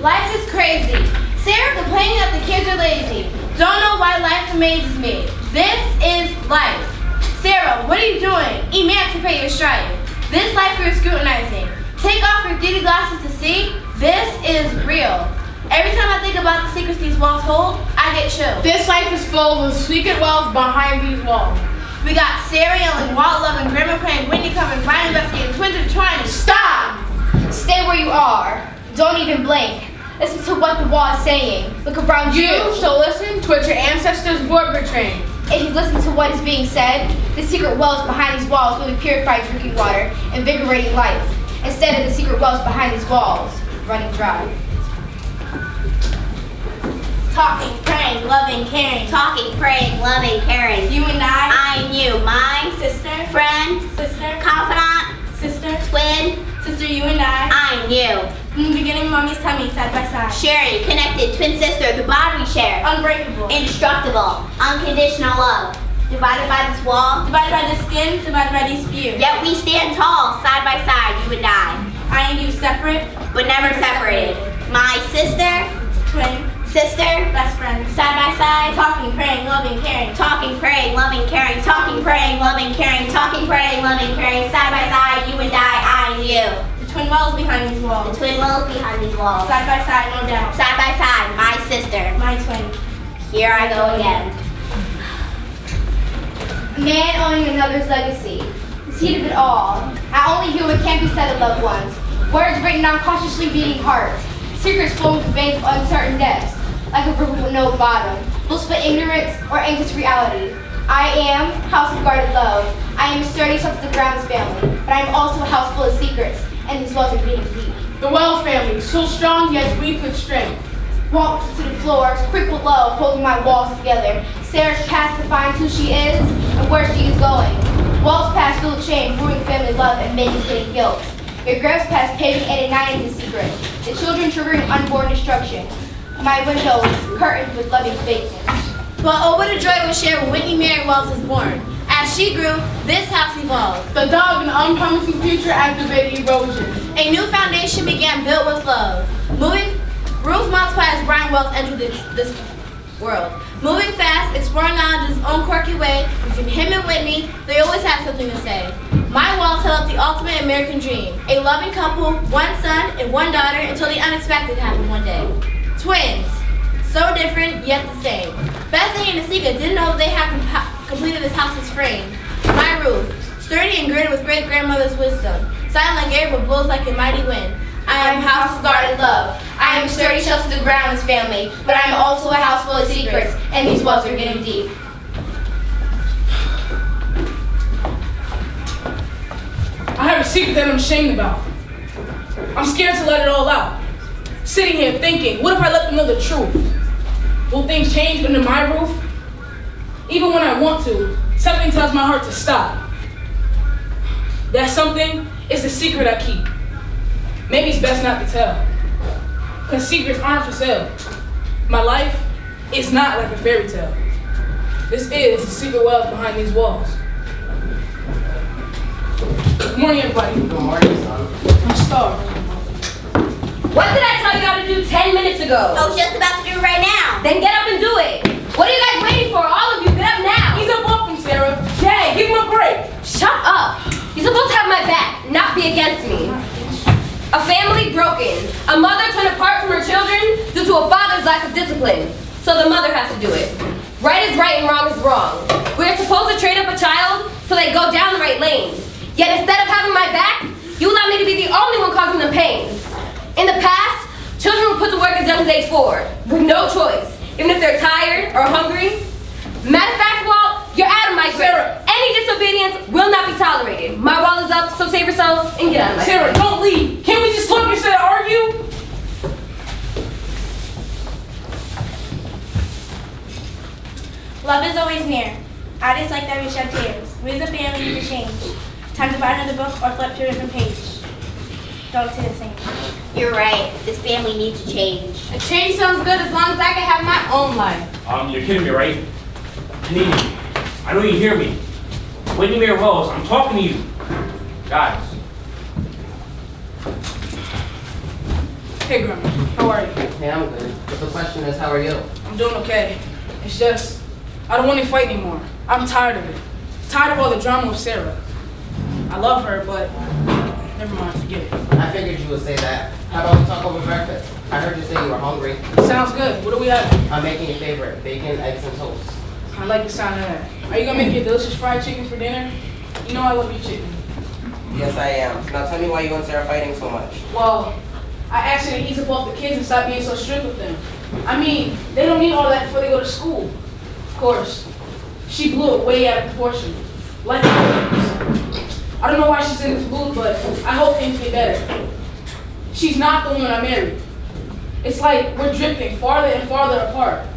Life is crazy. Sarah complaining that the kids are lazy. Don't know why life amazes me. This is life. Sarah, what are you doing? Emancipate your strife. This life you're scrutinizing. Take off your 3D glasses to see. This is real. Every time I think about the secrets these walls hold, I get chills. This life is full of secret wells behind these walls. We got Sarah yelling, Walt loving, Grandma praying, Whitney coming, Ryan investigating, twins intertwining. Stop! Stay where you are. Don't even blink. Listen to what the wall is saying. Look around you. So listen to what your ancestors were betraying. If you listen to what is being said, the secret wells behind these walls will be purified drinking water, invigorating life, instead of the secret wells behind these walls running dry. Talking, praying, loving, caring. Talking, praying, loving, caring. You and I and you. My sister, friend, sister, confidant, sister, twin, sister, you and I and you. From the beginning of mommy's tummy, side by side. Sharing, connected, twin sister, the bond we share. Unbreakable. Indestructible, unconditional love. Divided by this wall. Divided by this skin, divided by these few. Yet we stand tall, side by side, you and I and you separate, but never separated. My sister, twin, sister, best friend. side by side. Talking, praying, loving, caring. Talking, praying, loving, caring. Talking, praying, loving, caring. Talking, praying, loving, caring. Side by side, you and I and you. The twin walls behind these The walls. twin walls behind these walls. Side by side, no doubt. Side by side, my sister. My twin. Here I go again. Man owning another's legacy. The seed of it all. Not only human can't be said of loved ones. Words written on cautiously beating hearts. Secrets flowing through veins of uncertain depths. Like a river with no bottom. Blissful ignorance or anxious reality. I am house of guarded love. I am a sturdy shelter to the ground's family. But I am also a house full of secrets. And these walls are beating deep. The Wells family, so strong yet weak with strength. Walks to the floors, quick with love, holding my walls together. Sarah's past defines who she is and where she is going. Walls past full of shame, ruining family love and mitigating guilt. Your graves past paving and igniting the secret. The children triggering unborn destruction. My windows curtained with loving faces. But oh, what a joy was shared when Whitney Mary Wells was born. As she grew, this house evolved. The dog and unpromising future activated erosion. A new foundation began built with love. Rules multiplied as Brian Wells entered this world. Moving fast, exploring knowledge in his own quirky way. Between him and Whitney, they always had something to say. My walls held up the ultimate American dream. A loving couple, one son and one daughter, until the unexpected happened one day. Twins. So different, yet the same. Bethany and Nasika didn't know they had completed this house's frame. My roof, sturdy and girded with great-grandmother's wisdom. Silent and gave but blows like a mighty wind. I am house of guarded love. I am sturdy shelter to the ground's family, but I am also a house full of secrets, and these wells are getting deep. I have a secret that I'm ashamed about. I'm scared to let it all out. Sitting here thinking, what if I let them know the truth? Will things change under my roof? Even when I want to, something tells my heart to stop. That something is the secret I keep. Maybe it's best not to tell. Because secrets aren't for sale. My life is not like a fairy tale. This is the secret wells behind these walls. Good morning, everybody. Good morning, son. I'm starved. What did I tell you how to do 10 minutes ago? I was just about to do it right now. Then get up and do it. What are you guys waiting for? All of you, get up now. He's up off him, Sarah. Jay, give him a break. Shut up. You're supposed to have my back, not be against me. A family broken. A mother torn apart from her children due to a father's lack of discipline. So the mother has to do it. Right is right and wrong is wrong. We're supposed to train up a child so they go down the right lane. Yet instead of having my back, you allow me to be the only one causing them pain. In the past, children were put to work as young as age 4, with no choice, even if they're tired or hungry. Matter of fact, Walt, you're out of my grip. Sarah. Any disobedience will not be tolerated. My wall is up, so save yourself and get out of my Sarah, don't leave. Can't we just talk instead of argue? Love is always near. Artists like that we shed tears. We as a family need to change. Time to buy another book or flip to a different page. Don't say the same. You're right. This family needs to change. A change sounds good as long as I can have my own life. You're kidding me, right? I need you. I know you hear me. Whitney Mary Wells, I'm talking to you. Guys. Hey, Grandma. How are you? Hey, I'm good. But the question is, how are you? I'm doing okay. It's just, I don't want to fight anymore. I'm tired of it. Tired of all the drama with Sarah. I love her, but never mind, forget it. I figured you would say that. How about we talk over breakfast? I heard you say you were hungry. Sounds good. What do we have? I'm making your favorite, bacon, eggs, and toast. I like the sound of that. Are you gonna make your delicious fried chicken for dinner? You know I love your chicken. Yes, I am. Now tell me why you and Sarah are fighting so much. Well, I asked her to ease up off the kids and stop being so strict with them. I mean, they don't need all that before they go to school. Of course, she blew it way out of proportion. Like always. I don't know why she's in this mood, but I hope things get better. She's not the woman I married. It's like we're drifting farther and farther apart.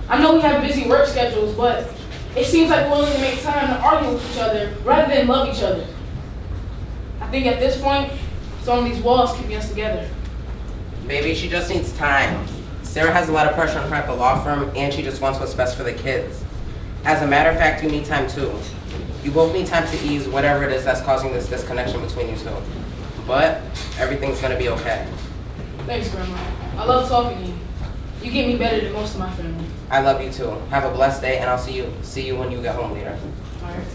I know we have busy work schedules, but it seems like we're only to make time to argue with each other rather than love each other. I think at this point, it's only these walls keeping us together. Maybe she just needs time. Sarah has a lot of pressure on her at the law firm, and she just wants what's best for the kids. As a matter of fact, you need time too. You both need time to ease whatever it is that's causing this disconnection between you two. But everything's gonna be okay. Thanks, Grandma. I love talking to you. You get me better than most of my family. I love you too. Have a blessed day, and I'll see you when you get home later. All right.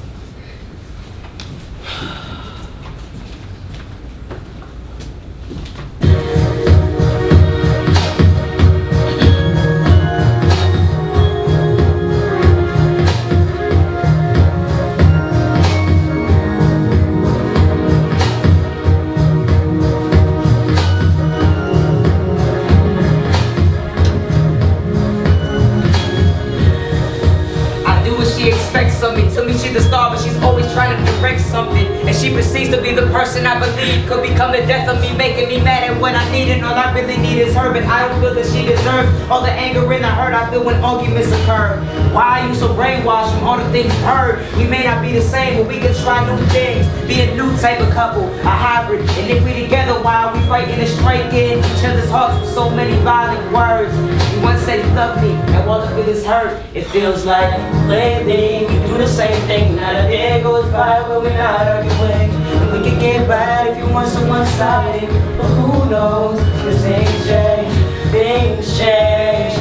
The star, but she's always trying to direct something, and she proceeds to be the person I believe could become the death of me, making me mad at when I need it. All I really need is her, but I don't feel that she deserves all the anger and the hurt I feel when arguments occur. Why are you so brainwashed from all the things you've heard? We may not be the same, but we can try new things, be a new type of couple, a hybrid. And if we together, why are we fighting and striking each other's hearts with so many violent words? You once said you loved me, and while the feelings hurt, it feels like lately we do the same thing. Not a day goes by where we're not arguing. And we can get by if you want so one-sided. But who knows, cause things change. Things change,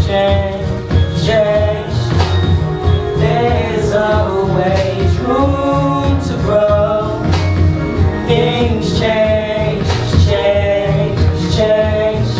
change, change. There's always room to grow. Things change, change, change.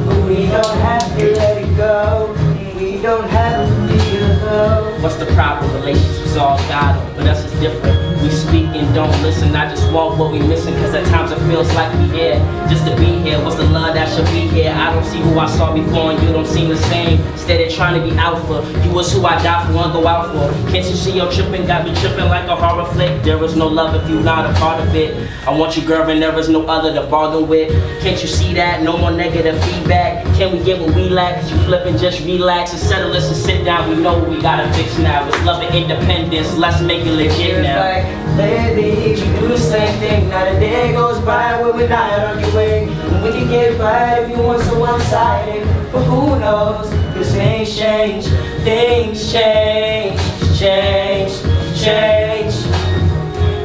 But we don't have to let it go. We don't have to be alone. What's the problem? Relationships all got them, but us is different. We speak and don't listen. I just want what we missing, cause at times it feels like we here just to be here. What's the love that should be here? I don't see who I saw before, and you don't seem the same. Instead of trying to be alpha, you was who I died for and go out for. Can't you see your tripping got me tripping like a horror flick? There is no love if you're not a part of it. I want you, girl, and there is no other to bargain with. Can't you see that? No more negative feedback. Can we get what we lack? Cause you flipping, just relax and settle this and sit down. We know what we gotta fix now. It's love and independence. Let's make it legit now. Like, lately, we do the same thing. Not a day goes by where we're not arguing. And we can get by if you want so one-sided. But who knows? Cause things change. Things change. Change. Change.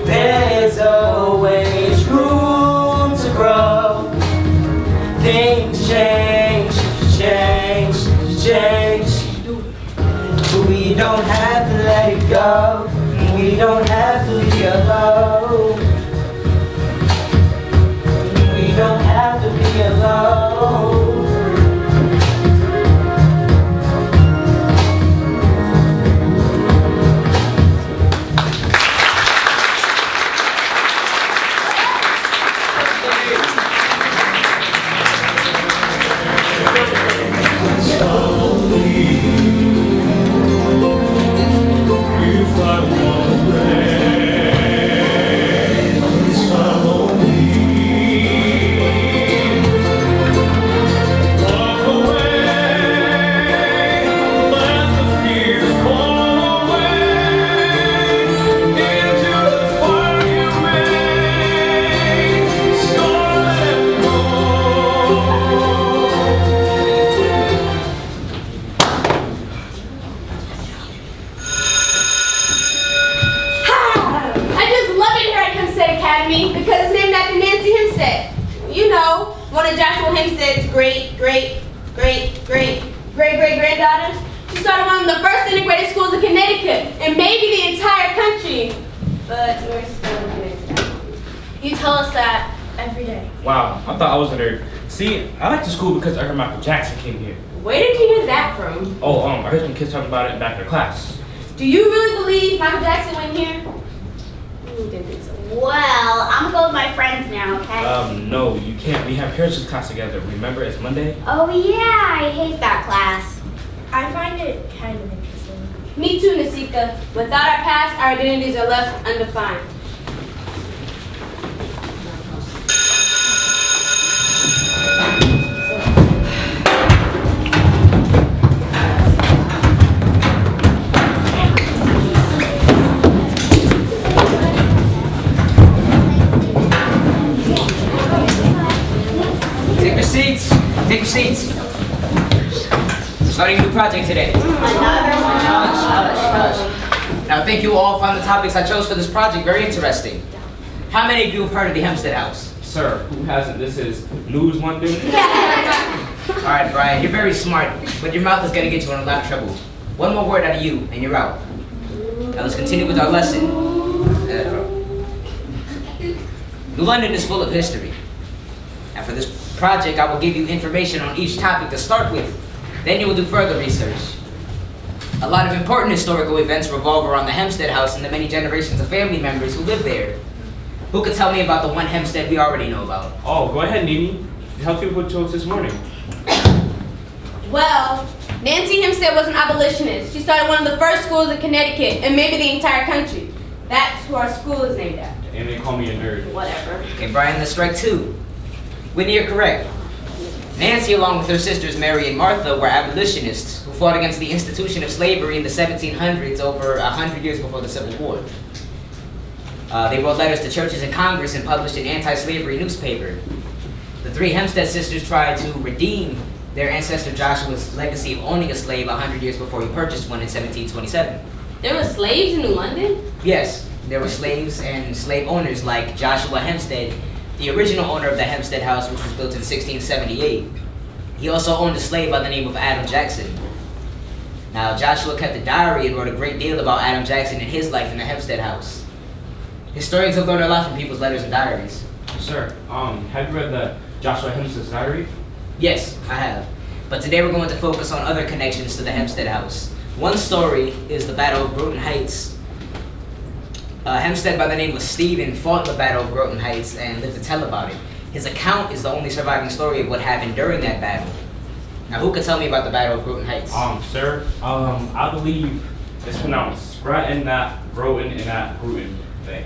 There's always room to grow. Things change. Change. Change. But we don't have to let it go. We don't have to be alone. We don't have to be alone. If I want of Hempstead's great-great-great-great-great-great-granddaughters. She started one of the first integrated schools in Connecticut, and maybe the entire country. But we're still looking at it. You tell us that every day. Wow, I thought I was a nerd. See, I like the school because I heard Michael Jackson came here. Where did you hear that from? Oh, I heard some kids talking about it back in class. Do you really believe Michael Jackson went here? Well, I'm gonna go with my friends now, okay? No, you can't. We have heritage class together. Remember, it's Monday? Oh yeah, I hate that class. I find it kind of interesting. Me too, Nasika. Without our past, our identities are left undefined. Take your seats. Starting a new project today. Hush. Now, I think you all found the topics I chose for this project very interesting. How many of you have heard of the Hempstead House? Sir, who hasn't? This is News London. All right, Brian, you're very smart, but your mouth is gonna get you in a lot of trouble. One more word out of you, and you're out. Now let's continue with our lesson. New London is full of history. And for this project, I will give you information on each topic to start with. Then you will do further research. A lot of important historical events revolve around the Hempstead House and the many generations of family members who live there. Who could tell me about the one Hempstead we already know about? Oh, go ahead, Nini. Tell people what you told us this morning. Well, Nancy Hempstead was an abolitionist. She started one of the first schools in Connecticut, and maybe the entire country. That's who our school is named after. And they call me a nerd. Whatever. Okay, Brian, let's strike two. Whitney, you're correct. Nancy, along with her sisters Mary and Martha, were abolitionists who fought against the institution of slavery in the 1700s, over 100 years before the Civil War. They wrote letters to churches and Congress and published an anti-slavery newspaper. The three Hempstead sisters tried to redeem their ancestor Joshua's legacy of owning a slave 100 years before he purchased one in 1727. There were slaves in New London? Yes, there were slaves and slave owners like Joshua Hempstead, the original owner of the Hempstead House, which was built in 1678. He also owned a slave by the name of Adam Jackson. Now, Joshua kept a diary and wrote a great deal about Adam Jackson and his life in the Hempstead House. Historians have learned a lot from people's letters and diaries. Sir, have you read the Joshua Hempstead's diary? Yes, I have. But today we're going to focus on other connections to the Hempstead House. One story is the Battle of Groton Heights. Hempstead by the name of Stephen fought the Battle of Groton Heights and lived to tell about it. His account is the only surviving story of what happened during that battle. Now, who could tell me about the Battle of Groton Heights? Sir, I believe it's pronounced Groton, not Groton, and not Groton thing.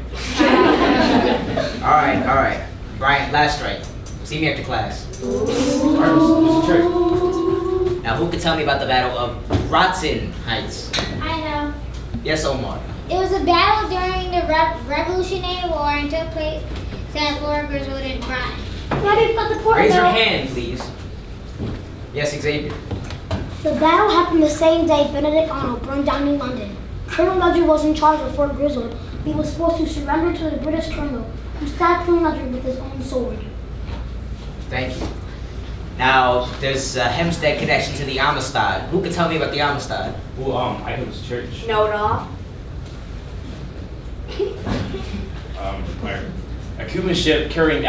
All right. Brian, last strike. See me after class. Now, who could tell me about the Battle of Groton Heights? I know. Yes, Omar. It was a battle during the Revolutionary War and took place at Fort Griswold and Bryan. Raise your hand, please. Yes, Xavier. The battle happened the same day Benedict Arnold burned down New London. Colonel Ledger was in charge of Fort Griswold. He was forced to surrender to the British colonel, who stabbed Colonel Ledger with his own sword. Thank you. Now, there's a Hempstead connection to the Amistad. Who could tell me about the Amistad? Well, I go to church. Know it all. A Cuban ship carrying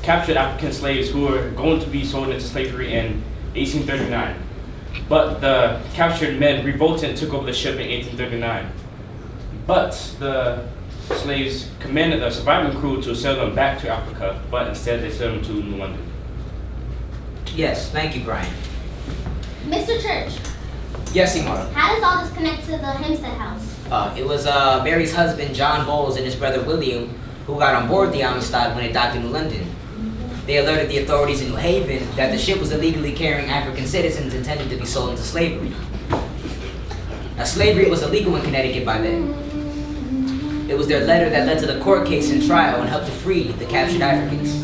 captured African slaves who were going to be sold into slavery in 1839. But the captured men revolted and took over the ship in 1839. But the slaves commanded the surviving crew to sail them back to Africa, but instead they sailed them to New London. Yes, thank you, Brian. Mr. Church, Yes, Imara. how does all this connect to the Hempstead House? It was Mary's husband, John Bowles, and his brother William, who got on board the Amistad when it docked in New London. They alerted the authorities in New Haven that the ship was illegally carrying African citizens intended to be sold into slavery. Now, slavery was illegal in Connecticut by then. It was their letter that led to the court case and trial and helped to free the captured Africans.